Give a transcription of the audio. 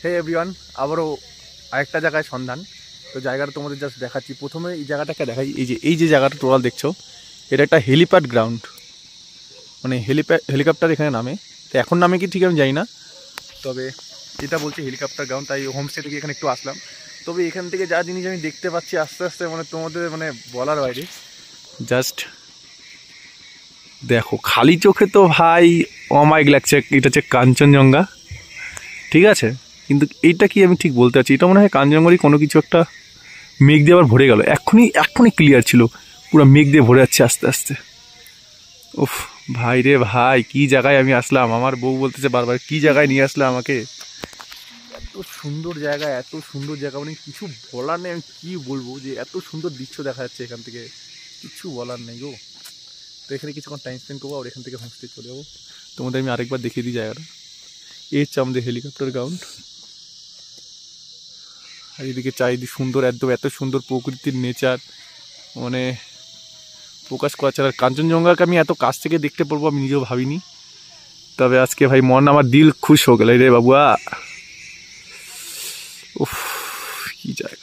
হে everyone, আবারও আরেকটা জায়গায় সন্ধান। তো জায়গাটা তোমাদের জাস্ট দেখাচ্ছি। প্রথমে এই জায়গাটাকে দেখাই। এই যে জায়গাটা টোটাল দেখছো, এটা একটা হেলিপ্যাড গ্রাউন্ড, মানে হেলিকপ্টার এখানে নামে। তো এখন নামে কি ঠিক আমি জানি না, তবে এটা বলছে হেলিকপ্টার গ্রাউন্ড। তাই হোমস্টে থেকে এখানে একটু আসলাম। তবে এখান থেকে যা জিনিস আমি দেখতে পাচ্ছি আস্তে আস্তে, মানে তোমাদের মানে বলার বাইরে। জাস্ট দেখো, খালি চোখে তো ভাই অমায়িক লাগছে। এটা হচ্ছে কাঞ্চনজঙ্ঘা, ঠিক আছে, কিন্তু এইটা কি আমি ঠিক বলতে পারছি। এটা মনে হয় কাঞ্চনজঙ্ঘারই কোনো কিছু একটা। মেঘ দিয়ে আবার ভরে গেল, এখনই ক্লিয়ার ছিল, পুরো মেঘ দিয়ে ভরে যাচ্ছে আস্তে আস্তে। উফ ভাই রে ভাই, কি জায়গায় আমি আসলাম। আমার বউ বলতেছে বারবার, কি জায়গায় নিয়ে আসলে আমাকে। এত সুন্দর জায়গা, এত সুন্দর জায়গা, মানে কিছু বলার নেই। আমি কি বলবো, যে এত সুন্দর দৃশ্য দেখা যাচ্ছে এখান থেকে, কিছু বলার নেই গো। তো এখানে কিছুক্ষণ টাইম স্পেন্ড করবো, আর এখান থেকে হোমস্টে চলে যাবো। তোমাদের আমি আরেকবার দেখিয়ে দিই জায়গাটা। এই হচ্ছে আমাদের হেলিকপ্টার গ্রাউন্ড। আর এদিকে চারিদিক সুন্দর, একদম এত সুন্দর প্রকৃতির নেচার, মানে প্রকাশ করা ছাড়া। কাঞ্চনজঙ্ঘাকে আমি এত কাছ থেকে দেখতে পারবো আমি নিজেও ভাবিনি। তবে আজকে ভাই মন, আমার দিল খুশ হয়ে গেল রে বাবুয়া। উফ, কি জায়গা।